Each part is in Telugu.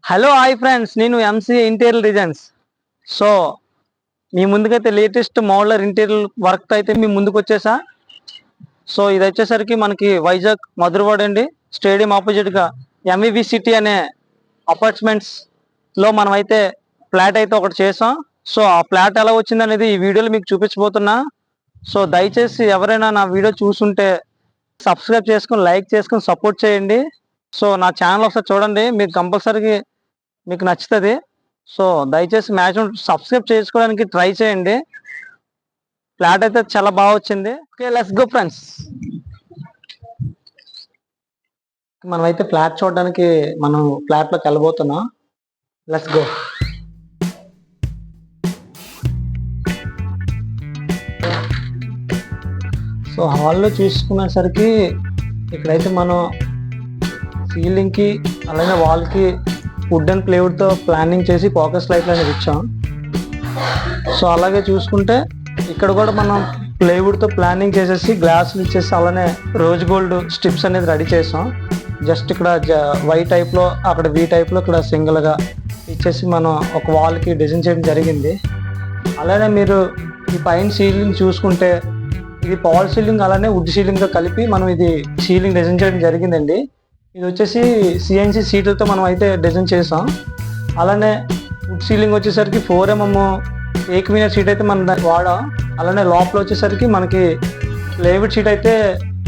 హలో హాయ్ ఫ్రెండ్స్, నేను ఎంసీఏ ఇంటీరియర్ డిజైన్స్. సో మీ ముందుకైతే లేటెస్ట్ మోడలర్ ఇంటీరియర్ వర్క్ అయితే మీ ముందుకు వచ్చేసా. సో ఇది వచ్చేసరికి మనకి వైజాగ్ మధురవాడ అండి, స్టేడియం ఆపోజిట్గా ఎంవివి సిటీ అనే అపార్ట్మెంట్స్లో మనం అయితే ఫ్లాట్ అయితే ఒకటి చేసాం. సో ఆ ఫ్లాట్ ఎలా వచ్చింది అనేది ఈ వీడియోలో మీకు చూపించబోతున్నా. సో దయచేసి ఎవరైనా నా వీడియో చూసుంటే సబ్స్క్రైబ్ చేసుకొని లైక్ చేసుకొని సపోర్ట్ చేయండి. సో నా ఛానల్ ఒకసారి చూడండి, మీకు కంపల్సరీ మీకు నచ్చుతుంది. సో దయచేసి మ్యాక్సిమం సబ్స్క్రైబ్ చేసుకోవడానికి ట్రై చేయండి. ఫ్లాట్ అయితే చాలా బాగా వచ్చింది. Okay, let's go friends. మనమైతే ఫ్లాట్ చూడడానికి మనం ఫ్లాట్లోకి వెళ్ళబోతున్నాం. Let's go. సో హాల్లో చూసుకునేసరికి ఇక్కడైతే మనం సీలింగ్కి అలాగే వాల్కి వుడ్ అండ్ ప్లేవుడ్తో ప్లానింగ్ చేసి ఫోకస్ లైట్లు అనేది ఇచ్చాం. సో అలాగే చూసుకుంటే ఇక్కడ కూడా మనం ప్లేవుడ్తో ప్లానింగ్ చేసేసి గ్లాసులు ఇచ్చేసి అలానే రోజ్ గోల్డ్ స్ట్రిప్స్ అనేది రెడీ చేసాం. జస్ట్ ఇక్కడ వై టైప్లో అక్కడ వి టైప్లో ఇక్కడ సింగిల్గా ఇచ్చేసి మనం ఒక వాల్కి డిజైన్ చేయడం జరిగింది. అలానే మీరు ఈ పైన సీలింగ్ చూసుకుంటే ఇది పాల్ సీలింగ్ అలానే వుడ్ సీలింగ్తో కలిపి మనం ఇది సీలింగ్ డిజైన్ చేయడం జరిగిందండి. ఇది వచ్చేసి సిఎన్సి సీట్లతో మనం అయితే డిజైన్ చేసాం. అలానే వుడ్ సీలింగ్ వచ్చేసరికి 4mm ఏకమీన షీట్ అయితే మనం వాడాం. అలానే లోపల వచ్చేసరికి మనకి ప్లేవుడ్ షీట్ అయితే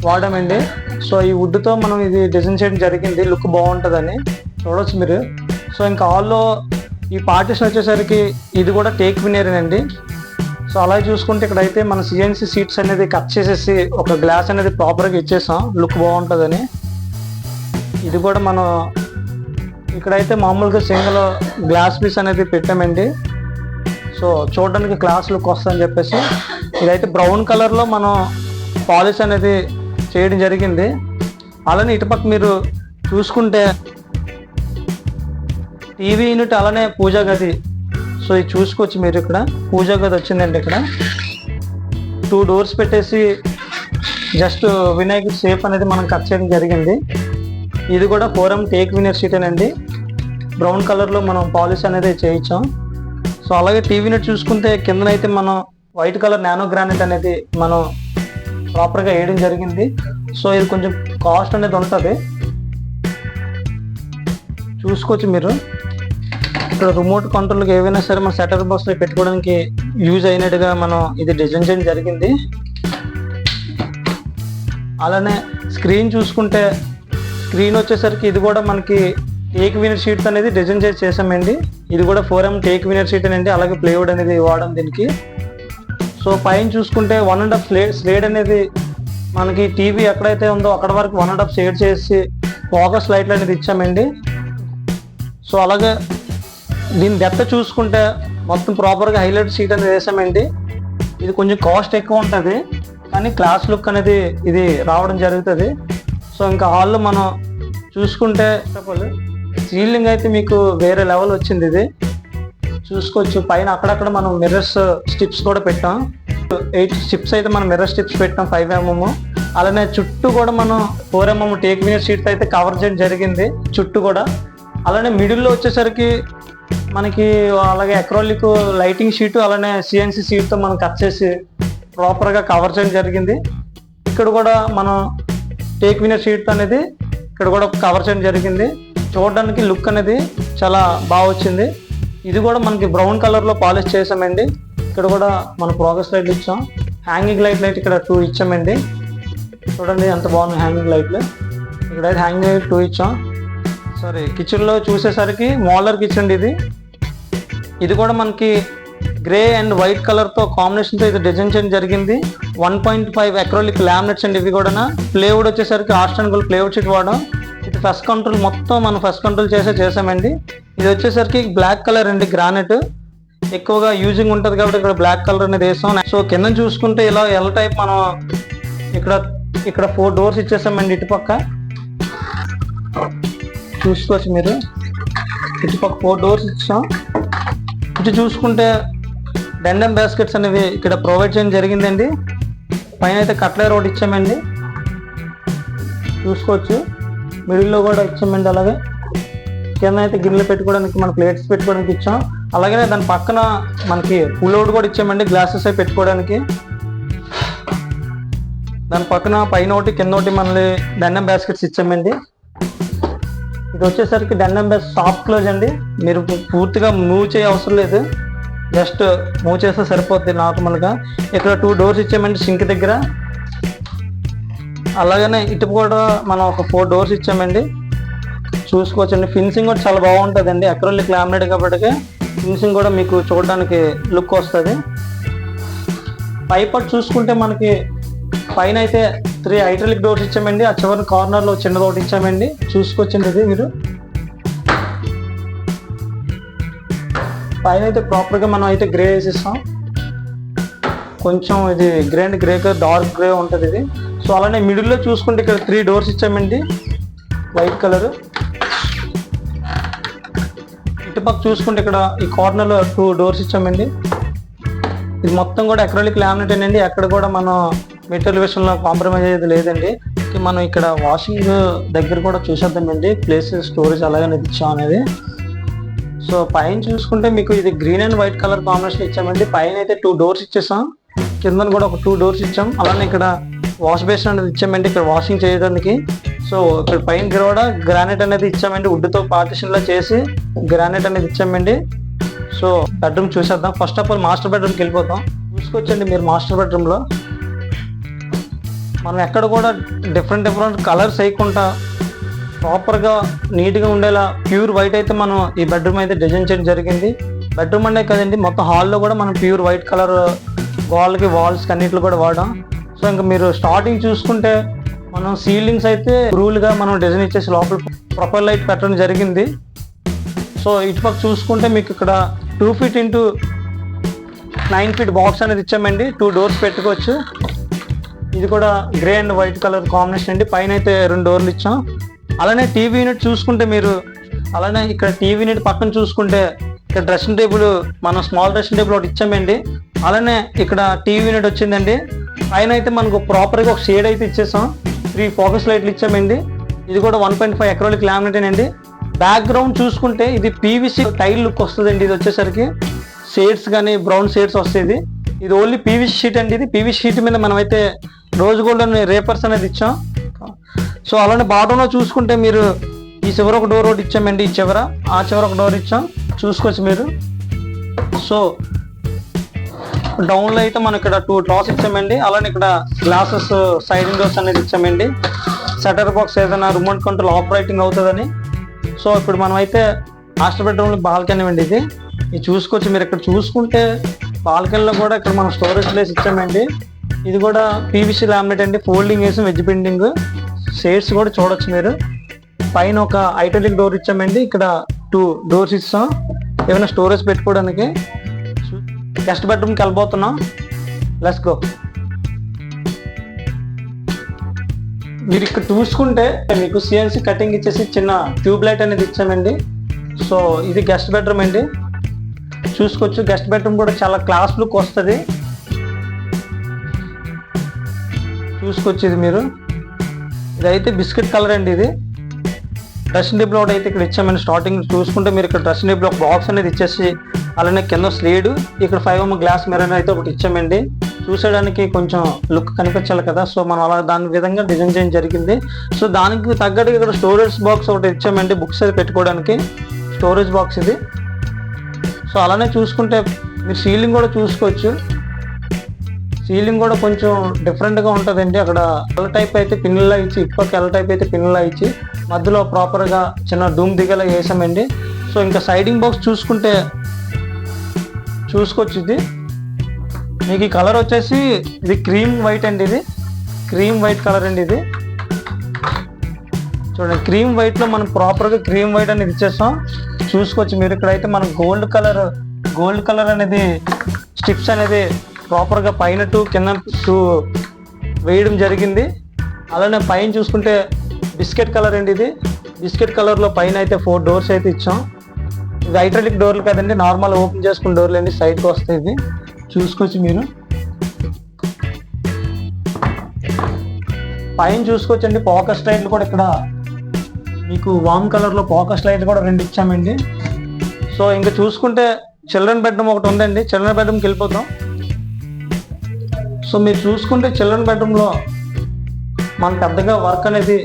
వాడామండి. సో ఈ వుడ్తో మనం ఇది డిజైన్ చేయడం జరిగింది, లుక్ బాగుంటుందని చూడవచ్చు మీరు. సో ఇంకా హాల్లో ఈ పార్టీషన్ వచ్చేసరికి ఇది కూడా టేక్ వినేరేనండి. సో అలాగే చూసుకుంటే ఇక్కడైతే మన సిఎన్సి సీట్స్ అనేది కట్ చేసేసి ఒక గ్లాస్ అనేది ప్రాపర్గా ఇచ్చేసాం, లుక్ బాగుంటుందని. ఇది కూడా మనం ఇక్కడైతే మామూలుగా సింగిల్ గ్లాస్ పీస్ అనేది పెట్టామండి. సో చూడడానికి క్లాస్ లుక్ వస్తుందని చెప్పేసి ఇదైతే బ్రౌన్ కలర్లో మనం పాలిష్ అనేది చేయడం జరిగింది. అలానే ఇటుపక్క మీరు చూసుకుంటే టీవీ యూనిట్ అలానే పూజా గది. సో ఇది చూసుకోవచ్చు మీరు, ఇక్కడ పూజా గది వచ్చిందండి. ఇక్కడ 2 డోర్స్ పెట్టేసి జస్ట్ వినాయకుడి షేప్ అనేది మనం కట్ చేయడం జరిగింది. ఇది కూడా 4M టేక్ వినర్ షీట్ అండి, బ్రౌన్ కలర్లో మనం పాలిష్ అనేది చేయించాం. సో అలాగే టీవీ యూనిట్ చూసుకుంటే కిందనైతే మనం వైట్ కలర్ నానో గ్రానైట్ అనేది మనం ప్రాపర్గా వేయడం జరిగింది. సో ఇది కొంచెం కాస్ట్ అనేది ఉంటుంది, చూసుకోవచ్చు మీరు. ఇక్కడ రిమోట్ కంట్రోల్కి ఏవైనా సరే మన సెటర్ బాక్స్లో పెట్టుకోవడానికి యూజ్ అయినట్టుగా మనం ఇది డిజైన్ చేయడం జరిగింది. అలానే స్క్రీన్ చూసుకుంటే స్క్రీన్ వచ్చేసరికి ఇది కూడా మనకి టేక్ వినర్ షీట్ అనేది డిజైన్ చేసామండి. ఇది కూడా 4M టేక్ వినర్ షీట్ అండి, అలాగే ప్లేవుడ్ అనేది వాడడం దీనికి. సో పైన చూసుకుంటే 1.5 స్లేడ్ అనేది మనకి టీవీ ఎక్కడైతే ఉందో అక్కడ వరకు 1.5 షేడ్ చేసి ఫోకస్ లైట్లు అనేది ఇచ్చామండి. సో అలాగే దీని డెప్త్ చూసుకుంటే మొత్తం ప్రాపర్గా హైలైట్ షీట్ అనేది వేసామండి. ఇది కొంచెం కాస్ట్ ఎక్కువ ఉంటుంది కానీ క్లాస్ లుక్ అనేది ఇది రావడం జరుగుతుంది. సో ఇంకా హాల్లో మనం చూసుకుంటే సీలింగ్ అయితే మీకు వేరే లెవెల్ వచ్చింది. ఇది చూసుకోవచ్చు, పైన అక్కడక్కడ మనం మిర్రర్స్ స్టిప్స్ కూడా పెట్టాం. 8 స్టిప్స్ అయితే మనం మిర్రర్ స్టిప్స్ పెట్టాం 5mm. అలానే చుట్టూ కూడా మనం 4mm టేక్ వినర్ షీట్ అయితే కవర్ చేయడం జరిగింది చుట్టూ కూడా. అలానే మిడిల్లో వచ్చేసరికి మనకి అలాగే అక్రాలిక్ లైటింగ్ షీటు అలానే సిఎన్సి షీట్తో మనం కట్ చేసి ప్రాపర్గా కవర్ చేయడం జరిగింది. ఇక్కడ కూడా మనం టేక్ వినర్ షీట్ అనేది ఇక్కడ కూడా కవర్ చేయడం జరిగింది. చూడడానికి లుక్ అనేది చాలా బాగా వచ్చింది. ఇది కూడా మనకి బ్రౌన్ కలర్లో పాలిష్ చేసామండి. ఇక్కడ కూడా మనం ప్రోగ్రెస్ లైట్లు ఇచ్చాం, హ్యాంగింగ్ లైట్ ఇక్కడ 2 ఇచ్చామండి. చూడండి ఎంత బాగుంది హ్యాంగింగ్ లైట్లు. ఇక్కడైతే హ్యాంగింగ్ లైట్ 2 ఇచ్చాం. సరే, కిచెన్లో చూసేసరికి మోడలర్ కిచెన్ ఇది కూడా మనకి గ్రే అండ్ వైట్ కలర్తో కాంబినేషన్తో ఇది డిజైన్ చేయడం జరిగింది. 1.5 అక్రాలిక్ లామినేట్స్ అండి. ఇవి కూడా ప్లేవుడ్ వచ్చేసరికి ఆర్స్టన్ గోల్డ్ ప్లేవుడ్ షీట్ వాడడం. ఇది ఫస్ట్ కంట్రోల్ మొత్తం మనం ఫస్ట్ కంట్రోల్ చేసామండి. ఇది వచ్చేసరికి బ్లాక్ కలర్ అండి, గ్రానైట్ ఎక్కువగా యూజింగ్ ఉంటుంది కాబట్టి ఇక్కడ బ్లాక్ కలర్ అనేది వేసాం. సో కింద చూసుకుంటే ఇలా ఎల్ టైప్ మనం ఇక్కడ 4 డోర్స్ ఇచ్చేసామండి. ఇటుపక్క చూసుకోవచ్చు మీరు, ఇటుపక్క 4 డోర్స్ ఇచ్చాం. ఇటు చూసుకుంటే డెండమ్ బాస్కెట్స్ అనేవి ఇక్కడ ప్రొవైడ్ చేయడం జరిగిందండి. పైన అయితే కట్లర్ రోడ్ ఇచ్చామండి, చూసుకోవచ్చు. మిడిల్లో కూడా ఇచ్చామండి. అలాగే కింద అయితే గిన్నెలు పెట్టుకోవడానికి, మన ప్లేట్స్ పెట్టుకోవడానికి ఇచ్చాం. అలాగే దాని పక్కన మనకి పుల్అవుట్ కూడా ఇచ్చామండి, గ్లాసెస్ అవి పెట్టుకోవడానికి. దాని పక్కన పైన ఒకటి కింద ఒకటి మనల్ని డెన్నం బాస్కెట్స్ ఇచ్చామండి. ఇది వచ్చేసరికి డెన్నం బాస్ సాఫ్ట్ క్లోజ్ అండి, మీరు పూర్తిగా మూవ్ చేయ అవసరం లేదు, జస్ట్ మూవ్ చేస్తే సరిపోద్ది నార్మల్గా. ఇక్కడ 2 డోర్స్ ఇచ్చామండి సింక్ దగ్గర. అలాగనే ఇటు కూడా మనం ఒక 4 డోర్స్ ఇచ్చామండి, చూసుకోవచ్చండి. ఫినిషింగ్ కూడా చాలా బాగుంటుందండి, అక్రిలిక్ లామినేట్ కాబట్టి ఫినిషింగ్ కూడా మీకు చూడడానికి లుక్ వస్తుంది. పైపట్ చూసుకుంటే మనకి పైన అయితే 3 హైడ్రాలిక్ డోర్స్ ఇచ్చామండి, ఆ చివరి కార్నర్లో చిన్నది ఒకటి ఇచ్చామండి, చూసుకోవచ్చండి. ఇది మీరు పైన అయితే ప్రాపర్గా మనం అయితే గ్రే వేసిస్తాం, కొంచెం ఇది grey and grey colour dark grey ఉంటుంది ఇది. సో అలానే మిడిల్లో చూసుకుంటే ఇక్కడ 3 డోర్స్ ఇచ్చామండి వైట్ కలర్. ఇటుపక్క చూసుకుంటే ఇక్కడ ఈ కార్నర్లో 2 డోర్స్ ఇచ్చామండి. ఇది మొత్తం కూడా అక్రిలిక్ లామినేట్ అండి, ఎక్కడ కూడా మనం మెటీరియల్ విషయంలో కాంప్రమైజ్ అయ్యేది లేదండి. మనం ఇక్కడ వాషింగ్ దగ్గర కూడా చూసేద్దామండి, ప్లేస్ స్టోరేజ్ అలాగే ఇచ్చాం అనేది. సో పైన చూసుకుంటే మీకు ఇది green and white colour combination ఇచ్చామండి. పైన అయితే 2 డోర్స్ ఇచ్చేసాం, కింద కూడా ఒక 2 డోర్స్ ఇచ్చాం. అలానే ఇక్కడ వాష్ బేసిన్ అనేది ఇచ్చామండి, ఇక్కడ వాషింగ్ చేయడానికి. సో ఇక్కడ పైన కూడా గ్రానైట్ అనేది ఇచ్చామండి, వుడ్తో పార్టిషన్లో చేసి గ్రానైట్ అనేది ఇచ్చామండి. సో బెడ్రూమ్ చూసేద్దాం. ఫస్ట్ ఆఫ్ ఆల్ మాస్టర్ బెడ్రూమ్కి వెళ్ళిపోతాం. చూసుకోవచ్చండి మీరు మాస్టర్ బెడ్రూమ్లో మనం ఎక్కడ కూడా డిఫరెంట్ కలర్స్ వేయకుండా ప్రాపర్గా నీట్గా ఉండేలా ప్యూర్ వైట్ అయితే మనం ఈ బెడ్రూమ్ అయితే డిజైన్ చేయడం జరిగింది. బెడ్రూమ్ అంటే కదండి, మొత్తం హాల్లో కూడా మనం ప్యూర్ వైట్ కలర్ వాల్స్కి అన్నిట్లో కూడా వాడాం. సో ఇంకా మీరు స్టార్టింగ్ చూసుకుంటే మనం సీలింగ్స్ అయితే రూల్గా మనం డిజైన్ ఇచ్చేసి లోపల ప్రొఫైల్ లైట్ పెట్టడం జరిగింది. సో ఇటుపక్క చూసుకుంటే మీకు ఇక్కడ 2 feet ఇంటూ 9 feet బాక్స్ అనేది ఇచ్చామండి, 2 డోర్స్ పెట్టుకోవచ్చు. ఇది కూడా grey and white colour combination అండి. పైన అయితే 2 డోర్లు ఇచ్చాం. అలానే టీవీ యూనిట్ చూసుకుంటే మీరు, అలానే ఇక్కడ టీవీ యూనిట్ పక్కన చూసుకుంటే ఇక్కడ డ్రెస్సింగ్ టేబుల్, మనం స్మాల్ డ్రెస్సింగ్ టేబుల్ ఒకటి ఇచ్చామండి. అలానే ఇక్కడ టీవీ యూనిట్ వచ్చిందండి. పైన అయితే మనకు ప్రాపర్గా ఒక షేడ్ అయితే ఇచ్చేసాం, 3 ఫోకస్ లైట్లు ఇచ్చామండి. ఇది కూడా 1.5 అక్రిలిక్ లామినేట్ అండి. బ్యాక్గ్రౌండ్ చూసుకుంటే ఇది పీవీసీ టైల్ లుక్ వస్తుందండి. ఇది వచ్చేసరికి షేడ్స్ కానీ బ్రౌన్ షేడ్స్ వస్తుంది. ఇది ఓన్లీ పీవీసీ షీట్ అండి. ఇది పీవీసీ షీట్ మీద మనం అయితే రోజ్ గోల్డ్ అనే రేపర్స్ అనేది ఇచ్చాం. సో అలానే బాటంలో చూసుకుంటే మీరు ఈ చివర ఒక డోర్ ఒకటి ఇచ్చామండి, ఈ చివర ఆ చివర ఒక డోర్ ఇచ్చాం, చూసుకోవచ్చు మీరు. సో డౌన్లో అయితే మనం ఇక్కడ 2 డ్రాస్ ఇచ్చామండి. అలానే ఇక్కడ గ్లాసెస్ సైడింగ్ డోర్స్ అనేది ఇచ్చామండి. షట్టర్ బాక్స్ ఏదైనా రిమోట్ కంట్రోల్ ఆపరేటింగ్ అవుతుందని. సో ఇప్పుడు మనం అయితే మాస్టర్ బెడ్రూమ్లో బాల్కనీ అండి. ఇది చూసుకోవచ్చు మీరు. ఇక్కడ చూసుకుంటే బాల్కనీలో కూడా ఇక్కడ మనం స్టోరేజ్ ప్లేస్ ఇచ్చామండి. ఇది కూడా పీవీసీ లామినేట్ అండి, ఫోల్డింగ్ వేసి వెజ్ బెండింగ్ షేడ్స్ కూడా చూడొచ్చు మీరు. పైన ఒక ఐటలిక్ డోర్ ఇచ్చామండి, ఇక్కడ 2 డోర్స్ ఇస్తాం ఏమైనా స్టోరేజ్ పెట్టుకోవడానికి. గెస్ట్ బెడ్రూమ్కి వెళ్ళిపోతున్నాం, లెట్స్ గో. మీరు ఇక్కడ చూసుకుంటే మీకు సిఎన్సీ కటింగ్ ఇచ్చేసి చిన్న ట్యూబ్ లైట్ అనేది ఇచ్చామండి. సో ఇది గెస్ట్ బెడ్రూమ్ అండి, చూసుకోవచ్చు. గెస్ట్ బెడ్రూమ్ కూడా చాలా క్లాస్ లుక్ వస్తుంది, చూసుకోవచ్చు. ఇది మీరు, ఇదైతే బిస్కెట్ కలర్ అండి. ఇది డ్రెస్సింగ్ టేబుల్ ఒకటి అయితే ఇక్కడ ఇచ్చామండి. స్టార్టింగ్ చూసుకుంటే మీరు ఇక్కడ డ్రెస్సింగ్ టేబుల్ ఒక బాక్స్ అనేది ఇచ్చేసి, అలానే కింద స్లేడ్, ఇక్కడ 5mm గ్లాస్ మిర్రర్ అయితే ఒకటి ఇచ్చామండి. చూసేయడానికి కొంచెం లుక్ కనిపించాలి కదా, సో మనం అలా దాని విధంగా డిజైన్ చేయడం జరిగింది. సో దానికి తగ్గట్టు ఇక్కడ స్టోరేజ్ బాక్స్ ఒకటి ఇచ్చామండి, బుక్స్ అయితే పెట్టుకోవడానికి స్టోరేజ్ బాక్స్ ఇది. సో అలానే చూసుకుంటే మీరు సీలింగ్ కూడా చూసుకోవచ్చు. సీలింగ్ కూడా కొంచెం డిఫరెంట్గా ఉంటుందండి. అక్కడ ఎల్ టైప్ అయితే పిన్నులా ఇచ్చి, ఇటుపక్క ఎల్ టైప్ అయితే పిన్నులా ఇచ్చి, మధ్యలో ప్రాపర్గా చిన్న డూమ్ దిగేలా వేసామండి. సో ఇంకా సైడింగ్ బాక్స్ చూసుకుంటే చూసుకోవచ్చు. ఇది మీకు ఈ కలర్ వచ్చేసి ఇది క్రీమ్ వైట్ అండి. ఇది క్రీమ్ వైట్ కలర్ అండి. ఇది చూడండి, క్రీమ్ వైట్లో మనం ప్రాపర్గా క్రీమ్ వైట్ అనేది ఇచ్చేస్తాం, చూసుకోవచ్చు మీరు. ఇక్కడైతే మనం గోల్డ్ కలర్ అనేది స్టిప్స్ అనేది ప్రాపర్గా పైన 2 కింద 2 వేయడం జరిగింది. అలానే పైన చూసుకుంటే బిస్కెట్ కలర్ అండి. ఇది బిస్కెట్ కలర్లో పైన అయితే 4 డోర్స్ అయితే ఇచ్చాం. ఇది హైడ్రాలిక్ డోర్లు కదండి, నార్మల్ ఓపెన్ చేసుకున్న డోర్లు అండి, సైడ్కి వస్తాయి. ఇది చూసుకోవచ్చు మీరు. పైన చూసుకోవచ్చండి, ఫోకస్ లైట్లు కూడా ఇక్కడ మీకు వామ్ కలర్లో ఫోకస్ లైట్ కూడా 2 ఇచ్చామండి. సో ఇంకా చూసుకుంటే చిల్డ్రన్ బెడ్రూమ్ ఒకటి ఉందండి. చిల్డ్రన్ బెడ్రూమ్కి వెళ్ళిపోతాం. సో మీరు చూసుకుంటే చిల్డ్రన్ బెడ్రూమ్లో మనం పెద్దగా వర్క్ అనేది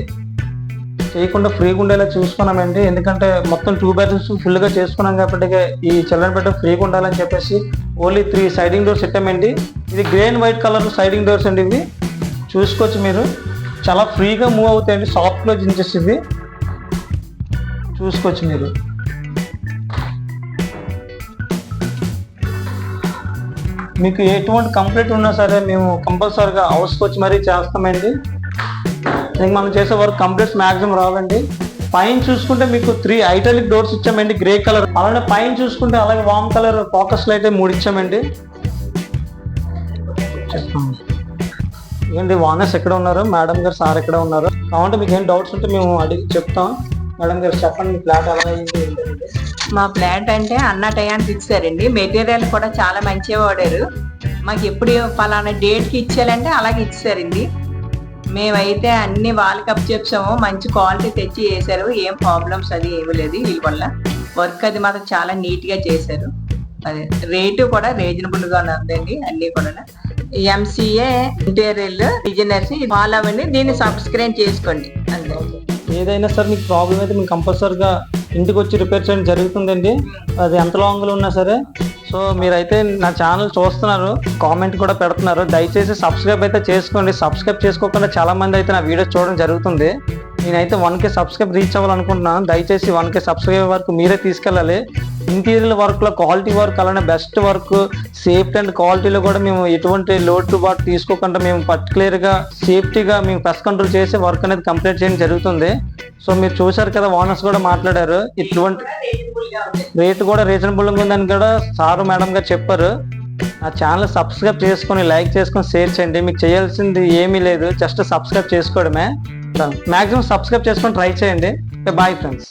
చేయకుండా ఫ్రీగా ఉండేలా చూసుకున్నామండి. ఎందుకంటే మొత్తం 2 బెడ్రూమ్స్ ఫుల్గా చేసుకున్నాం కాబట్టి ఈ చిల్డ్రన్ బెడ్రూమ్ ఫ్రీగా ఉండాలని చెప్పేసి ఓన్లీ 3 సైడింగ్ డోర్స్ పెట్టామండి. ఇది grey and white colour siding doors అండి. ఇవి చూసుకోవచ్చు మీరు, చాలా ఫ్రీగా మూవ్ అవుతాయండి. సాఫ్ట్ క్లోజ్ ఇంచెస్ ఇవి చూసుకోవచ్చు మీరు. మీకు ఎటువంటి కంప్లీట్ ఉన్నా సరే మేము కంపల్సరీగా హౌస్కి వచ్చి మరీ చేస్తామండి. ఇంక మనం చేసే వర్క్ కంప్లీట్స్ మ్యాక్సిమం రావండి. పైన చూసుకుంటే మీకు 3 ఐటాలిక్ డోర్స్ ఇచ్చామండి గ్రే కలర్. అలానే పైన చూసుకుంటే అలాగే వామ్ కలర్ ఫోకస్ లైట్ 3 ఇచ్చామండి. ఏంటి వానర్స్ ఎక్కడ ఉన్నారు, మేడం గారు సార్ ఎక్కడ ఉన్నారు? కాబట్టి మీకు ఏం డౌట్స్ ఉంటే మేము అడిగి చెప్తాం. మేడం గారు చెప్పండి, మీ ఫ్లాట్ ఎలా అయింది ఏంటంటే? మా ఫ్లాట్ అంటే అన్న టయానికి ఇచ్చారండి. మెటీరియల్ కూడా చాలా మంచిగా వాడారు. మాకు ఎప్పుడు ఫలానా డేట్కి ఇచ్చేయాలంటే అలాగే ఇచ్చారండి. మేమైతే అన్ని వాల్ కప్ చెప్పాము, మంచి క్వాలిటీ తెచ్చి చేశారు. ఏం ప్రాబ్లమ్స్ అది ఏమి లేదు. వీళ్ళ వల్ల వర్క్ అది మాత్రం చాలా నీట్గా చేశారు. అదే రేటు కూడా రీజనబుల్గా ఉందండి. అన్నీ కూడా ఎంసీఏ ఇంటీరియర్ డిజైనర్స్ ఫాలో అవ్వండి, దీన్ని సబ్స్క్రైబ్ చేసుకోండి. అంతే. ఏదైనా సరే మీకు ప్రాబ్లం అయితే మీకు కంపల్సరీగా ఇంటికి వచ్చి రిపేర్ చేయడం జరుగుతుందండి. అది ఎంత లాంగ్లో ఉన్నా సరే. సో మీరైతే నా ఛానల్ చూస్తున్నారు, కామెంట్ కూడా పెడుతున్నారు. దయచేసి సబ్స్క్రైబ్ అయితే చేసుకోండి. సబ్స్క్రైబ్ చేసుకోకుండా చాలా మంది అయితే నా వీడియోస్ చూడడం జరుగుతుంది. నేనైతే 1K సబ్స్క్రైబ్ రీచ్ అవ్వాలనుకుంటున్నాను. దయచేసి 1K సబ్స్క్రైబ్ వరకు మీరే తీసుకెళ్ళాలి. ఇంటీరియర్ వర్క్లో క్వాలిటీ వర్క్, అలానే బెస్ట్ వర్క్, సేఫ్టీ అండ్ క్వాలిటీలో కూడా మేము ఎటువంటి లోడ్ టు బాట్ తీసుకోకుండా మేము పర్టికులర్గా సేఫ్టీగా మేము పెస్ట్ కంట్రోల్ చేసి వర్క్ అనేది కంప్లీట్ చేయడం జరుగుతుంది. సో మీరు చూశారు కదా, ఓనర్స్ కూడా మాట్లాడారు. ఇటువంటి రేట్ కూడా రీజనబుల్గా ఉందని కూడా సారు మేడం గారు చెప్పారు. నా ఛానల్ సబ్స్క్రైబ్ చేసుకొని లైక్ చేసుకొని షేర్ చేయండి. మీకు చేయాల్సింది ఏమీ లేదు, జస్ట్ సబ్స్క్రైబ్ చేసుకోవడమే. మ్యాక్సిమం సబ్స్క్రైబ్ చేసుకొని ట్రై చేయండి. Bye friends.